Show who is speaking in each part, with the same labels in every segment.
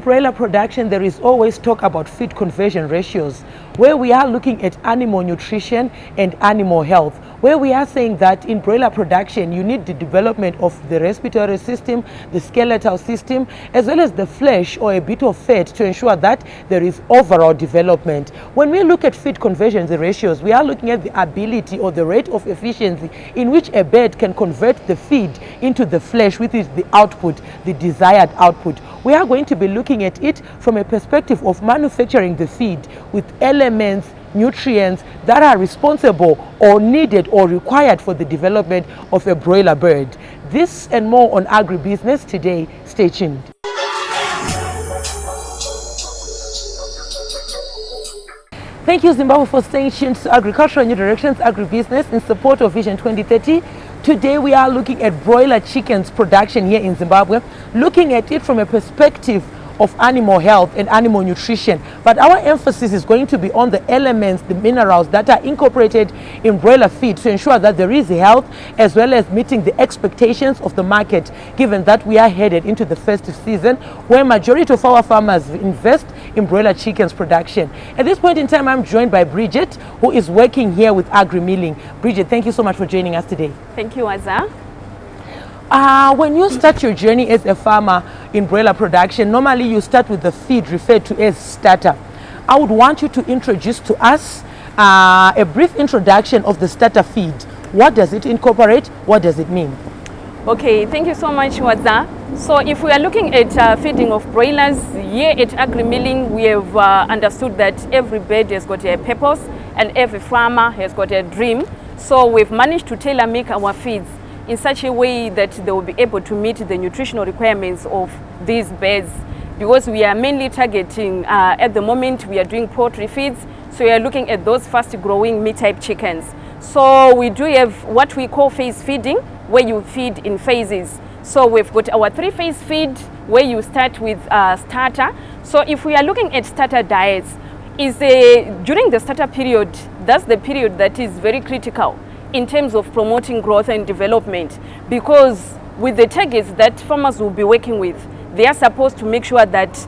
Speaker 1: broiler production, there is always talk about feed conversion ratios, where we are looking at animal nutrition and animal health, where we are saying that in broiler production, you need the development of the respiratory system, the skeletal system, as well as the flesh or a bit of fat to ensure that there is overall development. When we look at feed conversion ratios, we are looking at the ability or the rate of efficiency in which a bird can convert the feed into the flesh, which is the output, the desired output. We are going to be looking at it from a perspective of manufacturing the feed with elements, nutrients that are responsible or needed or required for the development of a broiler bird. This and more on agribusiness today. Stay tuned. Thank you, Zimbabwe, for staying tuned to Agricultural New Directions Agribusiness in support of Vision 2030. Today we are looking at broiler chickens production here in Zimbabwe, looking at it from a perspective of animal health and animal nutrition. But our emphasis is going to be on the elements, the minerals that are incorporated in broiler feed to ensure that there is health as well as meeting the expectations of the market, given that we are headed into the festive season where majority of our farmers invest in broiler chickens production. At this point in time, I'm joined by Bridget, who is working here with Agri Milling. Bridget, thank you so much for joining us today.
Speaker 2: Thank you, Azza.
Speaker 1: When you start your journey as a farmer in broiler production, normally you start with the feed referred to as starter. I would want you to introduce to us a brief introduction of the starter feed. What does it incorporate? What does it mean?
Speaker 2: Okay, thank you so much, Waza. So if we are looking at feeding of broilers, here at Agri Milling, we have understood that every bird has got a purpose and every farmer has got a dream. So we've managed to tailor make our feeds in such a way that they will be able to meet the nutritional requirements of these birds, because we are mainly targeting, at the moment we are doing poultry feeds, so we are looking at those fast growing meat type chickens. So we do have what we call phase feeding, where you feed in phases. So we've got our 3-phase feed where you start with starter. So if we are looking at starter diets, during the starter period, that's the period that is very critical in terms of promoting growth and development, because with the targets that farmers will be working with, they are supposed to make sure that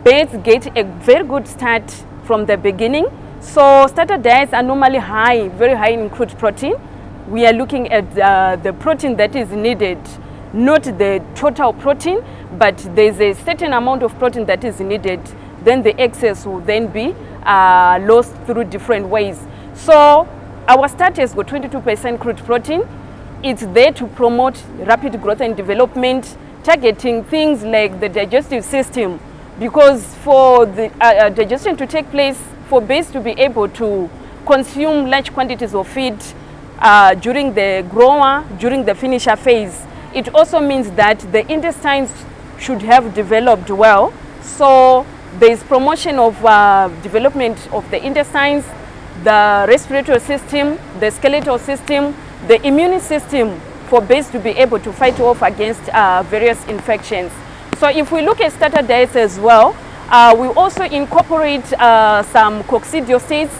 Speaker 2: birds get a very good start from the beginning. So starter diets are normally high, very high in crude protein. We are looking at the protein that is needed, not the total protein, but there's a certain amount of protein that is needed. Then the excess will then be lost through different ways. So our starters got 22% crude protein. It's there to promote rapid growth and development, targeting things like the digestive system, because for the digestion to take place, for birds to be able to consume large quantities of feed during the grower, during the finisher phase, it also means that the intestines should have developed well. So there is promotion of development of the intestines, the respiratory system, the skeletal system, the immune system, for birds to be able to fight off against various infections. So if we look at starter diets as well, we also incorporate some coccidiostates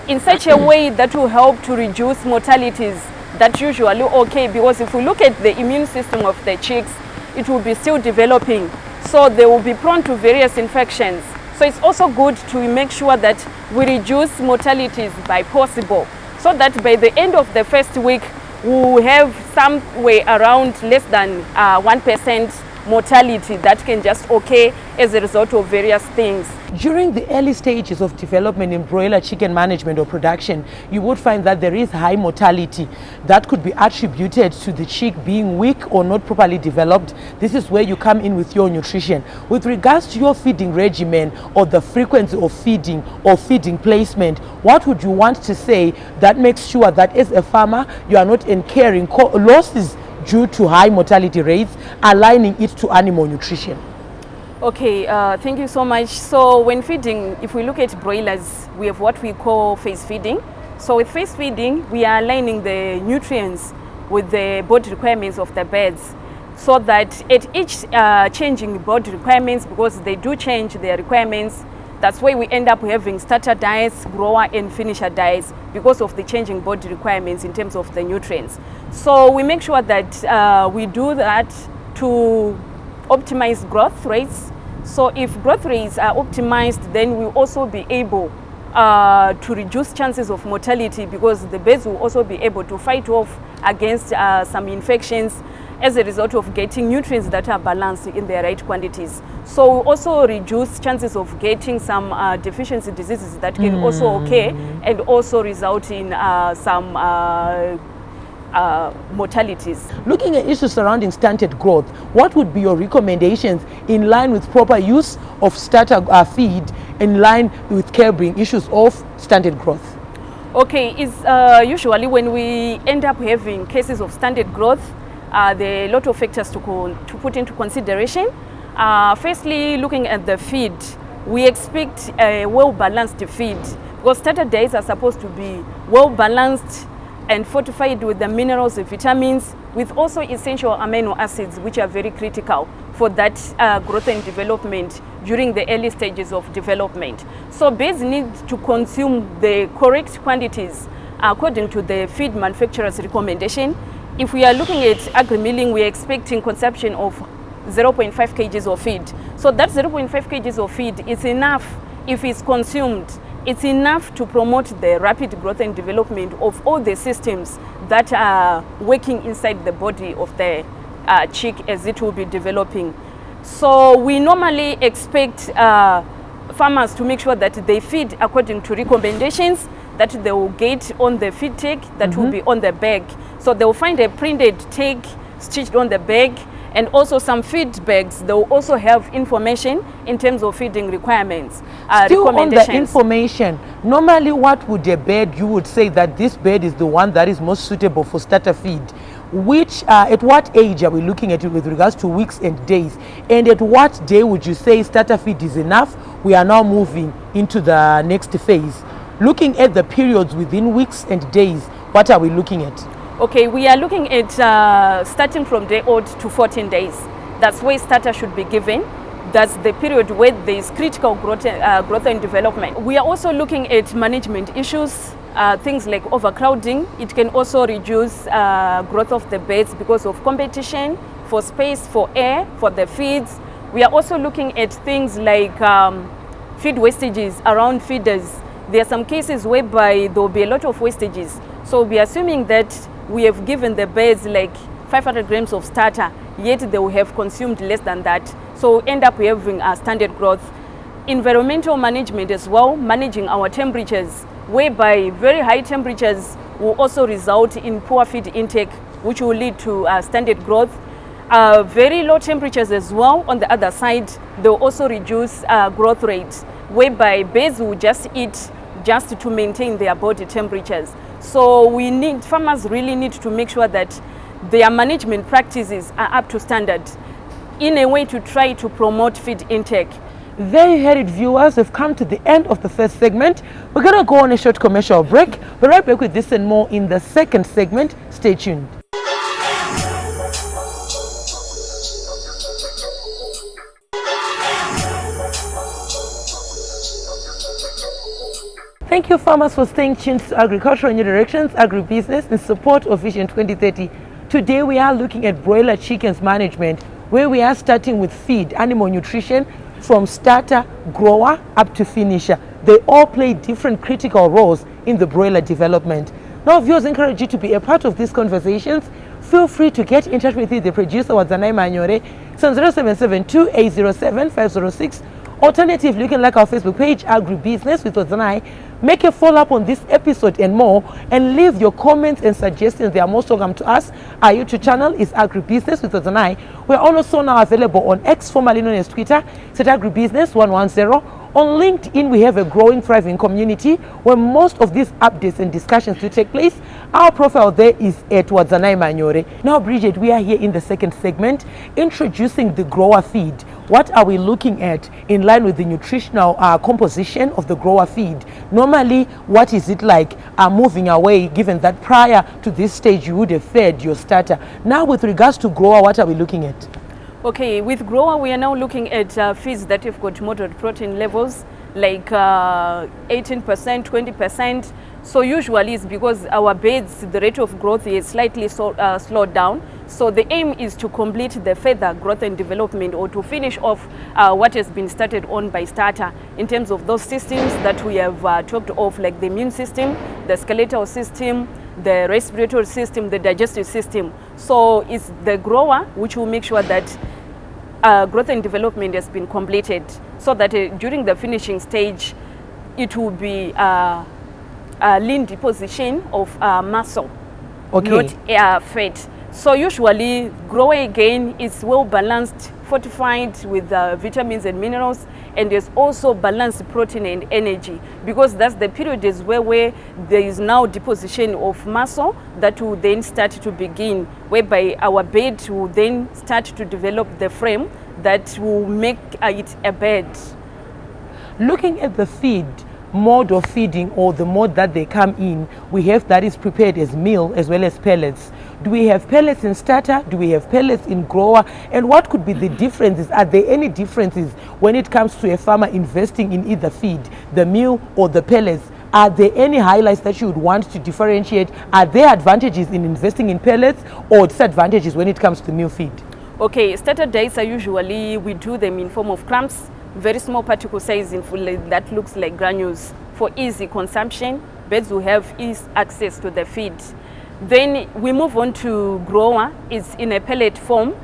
Speaker 2: in such a way that will help to reduce mortalities that usually okay, because if we look at the immune system of the chicks, it will be still developing, so they will be prone to various infections. So it's also good to make sure that we reduce mortalities by possible, so that by the end of the first week, we will have somewhere around less than 1% mortality that can just occur as a result of various things.
Speaker 1: During the early stages of development in broiler chicken management or production, you would find that there is high mortality that could be attributed to the chick being weak or not properly developed. This is where you come in with your nutrition. With regards to your feeding regimen or the frequency of feeding or feeding placement, what would you want to say that makes sure that as a farmer you are not incurring losses due to high mortality rates, aligning it to animal nutrition?
Speaker 2: Okay, thank you so much. So when feeding, if we look at broilers, we have what we call phase feeding. So with phase feeding, we are aligning the nutrients with the body requirements of the birds, so that at each changing body requirements, because they do change their requirements, that's why we end up having starter diets, grower and finisher diets, because of the changing body requirements in terms of the nutrients. So we make sure that we do that to optimize growth rates, So if growth rates are optimized, then we'll also be able to reduce chances of mortality, because the birds will also be able to fight off against some infections as a result of getting nutrients that are balanced in their right quantities. So we'll also reduce chances of getting some deficiency diseases that can also occur and also result in some mortalities.
Speaker 1: Looking at issues surrounding stunted growth, what would be your recommendations in line with proper use of starter feed, in line with curbing issues of stunted growth?
Speaker 2: Okay, is usually when we end up having cases of stunted growth, there are a lot of factors to put into consideration. Firstly, looking at the feed, we expect a well-balanced feed, because starter diets are supposed to be well-balanced and fortified with the minerals and vitamins, with also essential amino acids, which are very critical for that growth and development during the early stages of development. So birds need to consume the correct quantities according to the feed manufacturer's recommendation. If we are looking at agri-milling, we are expecting consumption of 0.5 kgs of feed. So that 0.5 kgs of feed is enough. If it's consumed, it's enough to promote the rapid growth and development of all the systems that are working inside the body of the chick as it will be developing. So we normally expect farmers to make sure that they feed according to recommendations that they will get on the feed tag that will be on the bag. So they will find a printed tag stitched on the bag, and also some feed bags. They will also have information in terms of feeding requirements.
Speaker 1: Still on the information, normally what would a bed, you would say that this bed is the one that is most suitable for starter feed? Which, at what age are we looking at it with regards to weeks and days? And at what day would you say starter feed is enough? We are now moving into the next phase. Looking at the periods within weeks and days, what are we looking at?
Speaker 2: Okay, we are looking at starting from day old to 14 days. That's where starter should be given. That's the period where there is critical growth and development. We are also looking at management issues, things like overcrowding. It can also reduce growth of the birds because of competition for space, for air, for the feeds. We are also looking at things like feed wastages around feeders. There are some cases whereby there will be a lot of wastages. So we are assuming that we have given the birds like 500 grams of starter, yet they will have consumed less than that. So end up having a standard growth. Environmental management as well, managing our temperatures, whereby very high temperatures will also result in poor feed intake, which will lead to standard growth. Very low temperatures as well, on the other side, they will also reduce growth rates, whereby birds will just eat just to maintain their body temperatures. So farmers really need to make sure that their management practices are up to standard in a way to try to promote feed intake.
Speaker 1: There you heard it, viewers. We've come to the end of the first segment. We're going to go on a short commercial break. We'll be right back with this and more in the second segment. Stay tuned. Thank you, farmers, for staying tuned to Agricultural New Directions, Agribusiness, in support of Vision 2030. Today, we are looking at broiler chickens management, where we are starting with feed, animal nutrition, from starter, grower, up to finisher. They all play different critical roles in the broiler development. Now, viewers, encourage you to be a part of these conversations. Feel free to get in touch with the producer, Wadzanai Manyore, on 0772-807-506. Alternatively, you can like our Facebook page, Agribusiness with Wadzanai. Make a follow-up on this episode and more, and leave your comments and suggestions. They are most welcome to us. Our YouTube channel is Agribusiness with Wadzanai. We're also now available on X, formerly known as Twitter, at Agribusiness 110. On LinkedIn, we have a growing, thriving community where most of these updates and discussions do take place. Our profile there is at Wadzanai Manyore. Now, Bridget, we are here in the second segment, introducing the grower feed. What are we looking at in line with the nutritional composition of the grower feed? Normally, what is it like moving away, given that prior to this stage you would have fed your starter? Now, with regards to grower, what are we looking at?
Speaker 2: Okay, with grower, we are now looking at feeds that have got moderate protein levels, like 18%, 20%. So usually it's because our birds, the rate of growth is slightly slowed down. So the aim is to complete the further growth and development, or to finish off what has been started on by starter in terms of those systems that we have talked of, like the immune system, the skeletal system, the respiratory system, the digestive system. So it's the grower which will make sure that growth and development has been completed, so that during the finishing stage it will be lean deposition of muscle, not fat. So usually grower again is well balanced, fortified with vitamins and minerals, and there's also balanced protein and energy, because that's the period is where there is now deposition of muscle that will then start to begin, whereby our bed will then start to develop the frame that will make it a bed.
Speaker 1: Looking at the feed mode of feeding, or the mode that they come in, we have that is prepared as meal as well as pellets. Do we have pellets in starter? Do we have pellets in grower? And what could be the differences? Are there any differences when it comes to a farmer investing in either feed, the meal or the pellets? Are there any highlights that you would want to differentiate? Are there advantages in investing in pellets or disadvantages when it comes to meal feed?
Speaker 2: Okay, starter diets are usually, we do them in form of clumps, very small particle size in full, that looks like granules, for easy consumption. Birds will have easy access to the feed. Then we move on to grower. It's in a pellet form,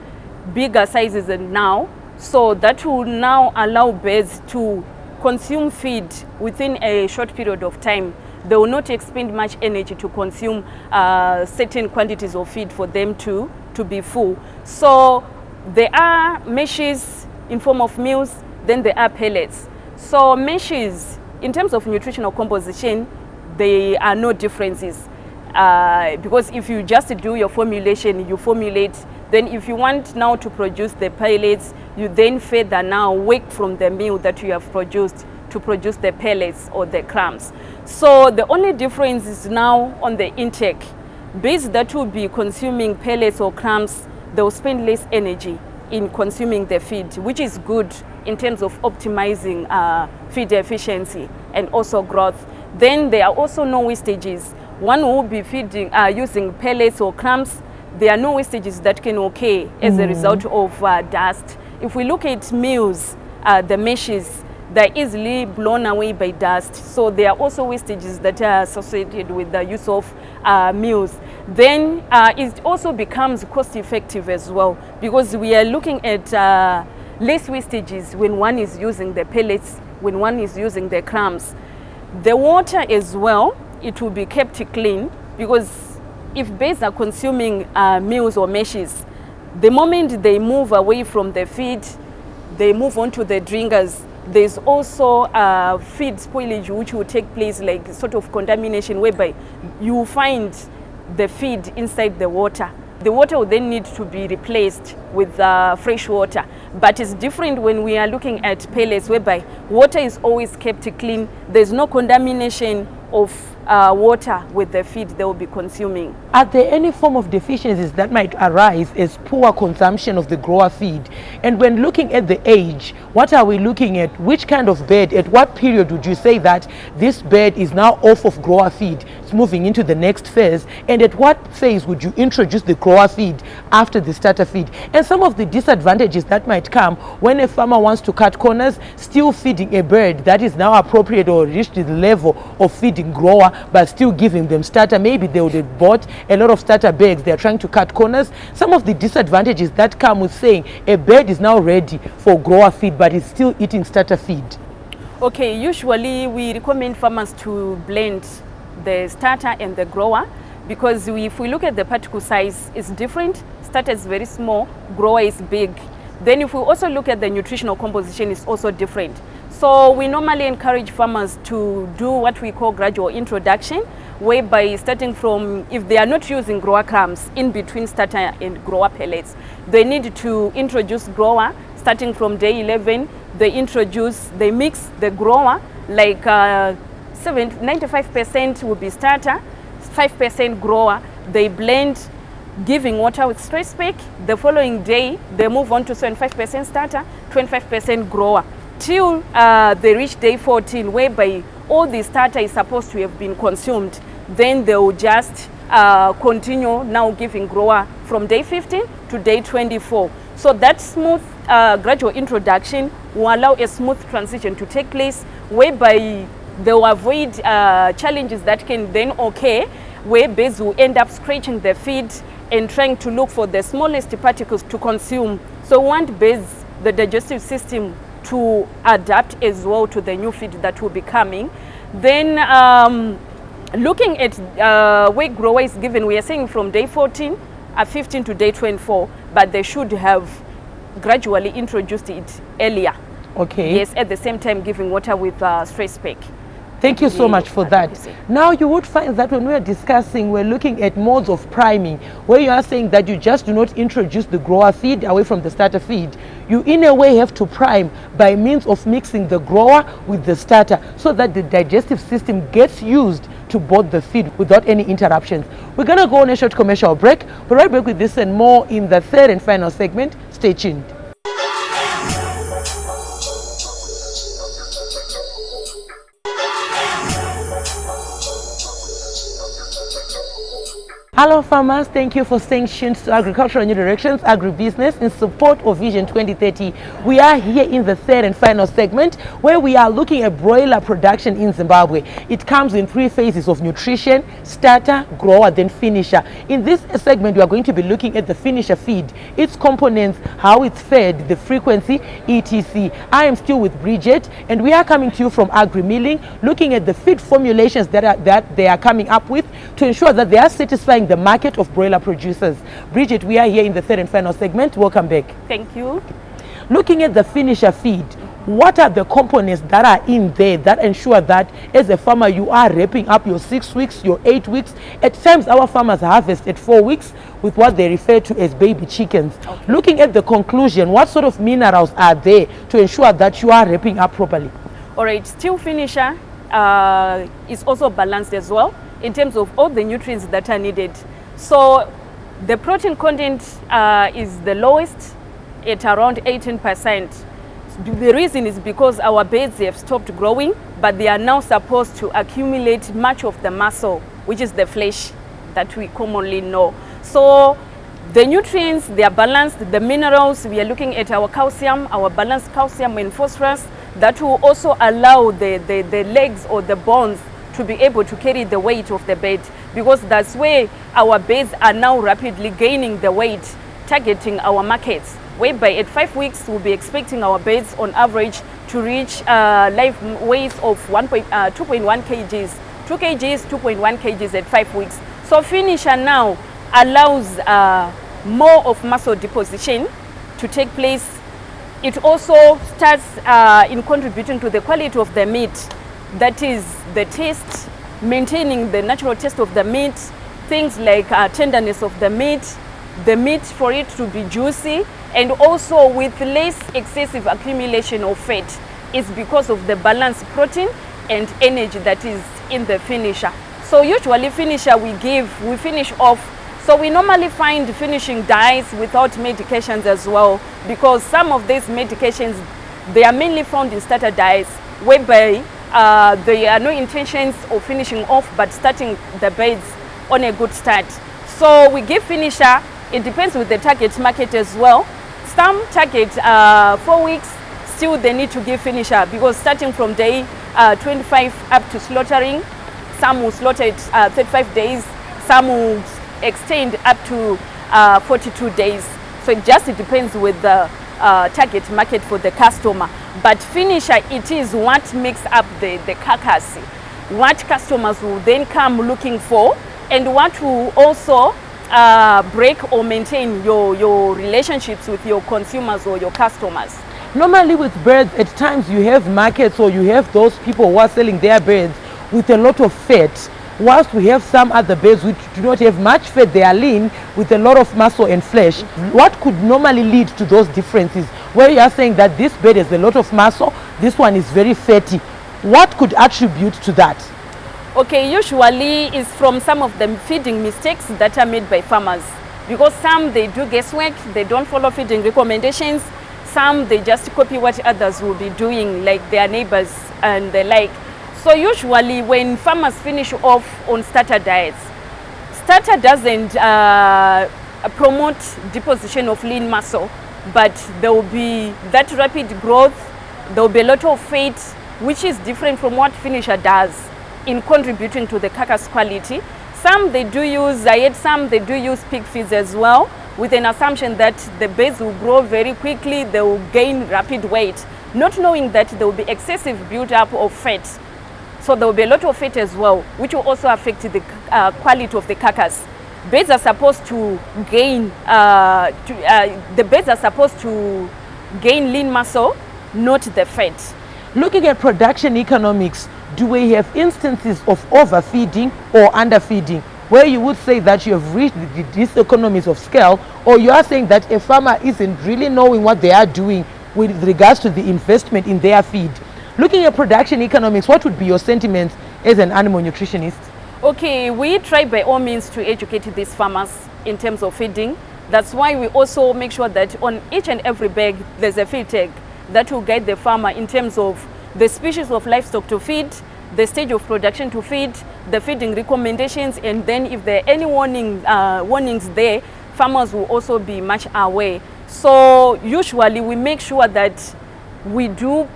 Speaker 2: bigger sizes than now. So that will now allow birds to consume feed within a short period of time. They will not expend much energy to consume certain quantities of feed for them to be full. So there are meshes in form of meals, then there are pellets. So meshes, in terms of nutritional composition, there are no differences. Because if you just do your formulation, you formulate, then if you want now to produce the pellets, you then further now work from the meal that you have produced to produce the pellets or the crumbs. So the only difference is now on the intake. Birds that will be consuming pellets or crumbs, they will spend less energy in consuming the feed, which is good in terms of optimizing feed efficiency and also growth. Then there are also no wastages. One will be feeding using pellets or crumbs. There are no wastages that can occur as a result of dust. If we look at meals, the meshes, they're easily blown away by dust. So there are also wastages that are associated with the use of meals. Then it also becomes cost effective as well, because we are looking at less wastages when one is using the pellets, when one is using the crumbs. The water as well, it will be kept clean, because if birds are consuming meals or meshes, the moment they move away from the feed, they move on to the drinkers. There's also feed spoilage which will take place, like sort of contamination, whereby you will find the feed inside the water. The water will then need to be replaced with fresh water. But it's different when we are looking at pellets, whereby water is always kept clean. There's no contamination of water with the feed they will be consuming.
Speaker 1: Are there any form of deficiencies that might arise as poor consumption of the grower feed? And when looking at the age, what are we looking at? Which kind of bird, at what period would you say that this bird is now off of grower feed, it's moving into the next phase? And at what phase would you introduce the grower feed after the starter feed? And some of the disadvantages that might come when a farmer wants to cut corners, still feeding a bird that is now appropriate or reached the level of feeding grower, but still giving them starter. Maybe they would have bought a lot of starter bags. They're trying to cut corners. Some of the disadvantages that come with saying a bird is now ready for grower feed, but is still eating starter feed.
Speaker 2: Okay, usually we recommend farmers to blend the starter and the grower, because if we look at the particle size, it's different. Starter is very small, grower is big. Then if we also look at the nutritional composition, it's also different. So we normally encourage farmers to do what we call gradual introduction, whereby starting from, if they are not using grower crumbs in between starter and grower pellets, they need to introduce grower starting from day 11. They mix the grower, like 95% will be starter, 5% grower. They blend, giving water with stress pack. The following day, they move on to 75% starter, 25% grower, till they reach day 14, whereby all the starter is supposed to have been consumed. Then they will just continue now giving grower from day 15 to day 24. So that smooth gradual introduction will allow a smooth transition to take place, whereby they will avoid challenges that can then occur, where birds will end up scratching the feed and trying to look for the smallest particles to consume. So we want birds, the digestive system, to adapt as well to the new feed that will be coming. Then looking at weight grower is given, we are saying from day 14 15 to day 24, but they should have gradually introduced it earlier.
Speaker 1: Okay.
Speaker 2: Yes, at the same time giving water with stress pack.
Speaker 1: Thank you so much for that. Now you would find that when we're discussing, we're looking at modes of priming, where you are saying that you just do not introduce the grower feed away from the starter feed. You in a way have to prime by means of mixing the grower with the starter, so that the digestive system gets used to board the feed without any interruptions. We're going to go on a short commercial break. We'll right back with this and more in the third and final segment. Stay tuned. Hello farmers, thank you for staying tuned to Agricultural New Directions, Agribusiness in support of Vision 2030. We are here in the third and final segment where we are looking at broiler production in Zimbabwe. It comes in 3 phases of nutrition: starter, grower, then finisher. In this segment, we are going to be looking at the finisher feed, its components, how it's fed, the frequency, etc. I am still with Bridget, and we are coming to you from Agri Milling, looking at the feed formulations that they are coming up with to ensure that they are satisfying the market of broiler producers. Bridget, we are here in the third and final segment. Welcome back.
Speaker 2: Thank you.
Speaker 1: Looking at the finisher feed, what are the components that are in there that ensure that as a farmer you are wrapping up your 6 weeks, your 8 weeks? At times our farmers harvest at 4 weeks with what they refer to as baby chickens. Okay. Looking at the conclusion, what sort of minerals are there to ensure that you are wrapping up properly?
Speaker 2: All right, still finisher is also balanced as well in terms of all the nutrients that are needed. So the protein content is the lowest at around 18%. The reason is because our birds have stopped growing, but they are now supposed to accumulate much of the muscle, which is the flesh that we commonly know. So the nutrients, they are balanced. The minerals, we are looking at our calcium, our balanced calcium and phosphorus, that will also allow the legs or the bones to be able to carry the weight of the bird, because that's where our birds are now rapidly gaining the weight, targeting our markets, whereby at 5 weeks we'll be expecting our birds on average to reach live weights of 2.1 kgs, 2 kgs, 2.1 kgs at 5 weeks. So finisher now allows more of muscle deposition to take place. It also starts in contributing to the quality of the meat, that is the taste, maintaining the natural taste of the meat, things like tenderness of the meat for it to be juicy, and also with less excessive accumulation of fat. It's because of the balanced protein and energy that is in the finisher. So usually finisher we finish off. So we normally find finishing dyes without medications as well, because some of these medications, they are mainly found in starter dyes, whereby there are no intentions of finishing off, but starting the birds on a good start. So we give finisher. It depends with the target market as well. Some target 4 weeks, still they need to give finisher, because starting from day 25 up to slaughtering, some will slaughter at 35 days, some will extend up to 42 days. So it just depends with the target market for the customer. But finisher, it is what makes up the carcass, what customers will then come looking for, and what will also break or maintain your relationships with your consumers or your customers.
Speaker 1: Normally with birds, at times you have markets or you have those people who are selling their birds with a lot of fat, whilst we have some other birds which do not have much fat. They are lean with a lot of muscle and flesh. What could normally lead to those differences, where you are saying that this bird has a lot of muscle, this one is very fatty? What could attribute to that?
Speaker 2: Okay, usually it's from some of the feeding mistakes that are made by farmers, because some they do guesswork, they don't follow feeding recommendations, some they just copy what others will be doing, like their neighbors and the like. So usually when farmers finish off on starter diets, starter doesn't promote deposition of lean muscle, but there will be that rapid growth. There will be a lot of fat, which is different from what finisher does in contributing to the carcass quality. Some they do use diet, some they do use pig feeds as well, with an assumption that the birds will grow very quickly, they will gain rapid weight, not knowing that there will be excessive build-up of fat. So there will be a lot of fat as well, which will also affect the quality of the carcass. Birds are supposed to gain, the birds are supposed to gain lean muscle, not the fat.
Speaker 1: Looking at production economics, do we have instances of overfeeding or underfeeding, where you would say that you have reached the diseconomies of scale, or you are saying that a farmer isn't really knowing what they are doing with regards to the investment in their feed? Looking at production economics, what would be your sentiments as an animal nutritionist?
Speaker 2: Okay, we try by all means to educate these farmers in terms of feeding. That's why we also make sure that on each and every bag there's a feed tag that will guide the farmer in terms of the species of livestock to feed, the stage of production to feed, the feeding recommendations, and then if there are any warnings there, farmers will also be much aware. So usually we make sure that we do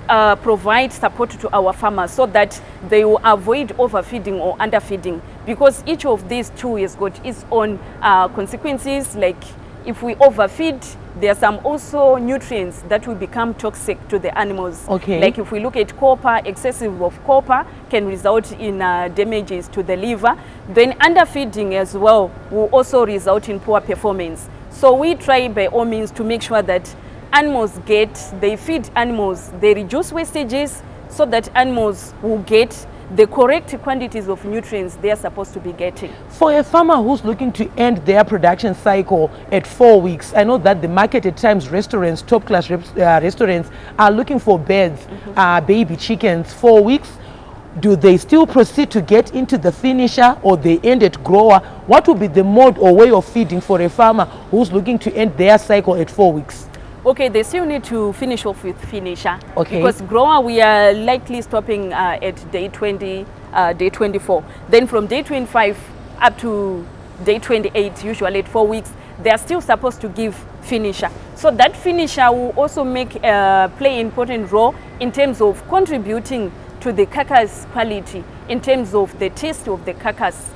Speaker 2: provide support to our farmers so that they will avoid overfeeding or underfeeding, because each of these two has got its own consequences. Like if we overfeed, there are some also nutrients that will become toxic to the animals.
Speaker 1: Okay.
Speaker 2: Like if we look at copper, excessive of copper can result in damages to the liver. Then underfeeding as well will also result in poor performance. So we try by all means to make sure that animals they feed animals, they reduce wastages so that animals will get the correct quantities of nutrients they are supposed to be getting.
Speaker 1: For a farmer who's looking to end their production cycle at 4 weeks, I know that the market at times restaurants, top class restaurants are looking for birds, baby chickens, 4 weeks. Do they still proceed to get into the finisher, or they end at grower? What would be the mode or way of feeding for a farmer who's looking to end their cycle at 4 weeks?
Speaker 2: Okay, they still need to finish off with finisher.
Speaker 1: Okay.
Speaker 2: Because grower, we are likely stopping at day 20, day 24. Then from day 25 up to day 28, usually at 4 weeks, they are still supposed to give finisher. So that finisher will also play an important role in terms of contributing to the carcass quality, in terms of the taste of the carcass,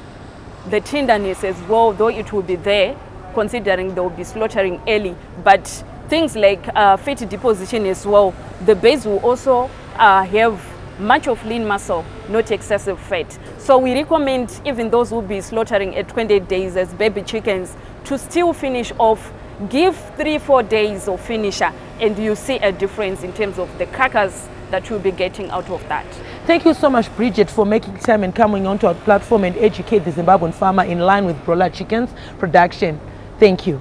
Speaker 2: the tenderness as well, though it will be there, considering they will be slaughtering early. But things like fat deposition as well, the birds will also have much of lean muscle, not excessive fat. So we recommend even those who will be slaughtering at 28 days as baby chickens to still finish off, give 3-4 days of finisher, and you see a difference in terms of the carcass that you'll be getting out of that.
Speaker 1: Thank you so much, Bridget, for making time and coming onto our platform and educate the Zimbabwean farmer in line with broiler chickens production. Thank you.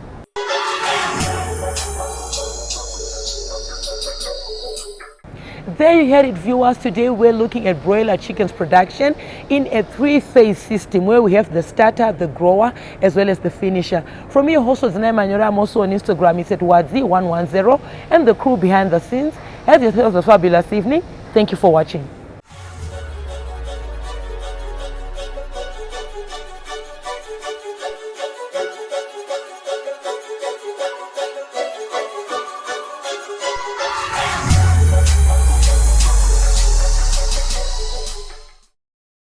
Speaker 1: There you had it, viewers. Today we're looking at broiler chickens production in a 3-phase system where we have the starter, the grower, as well as the finisher. From your host, Manyora, I'm also on Instagram. It's at Wadzi110, and the crew behind the scenes. Have yourselves a fabulous evening. Thank you for watching.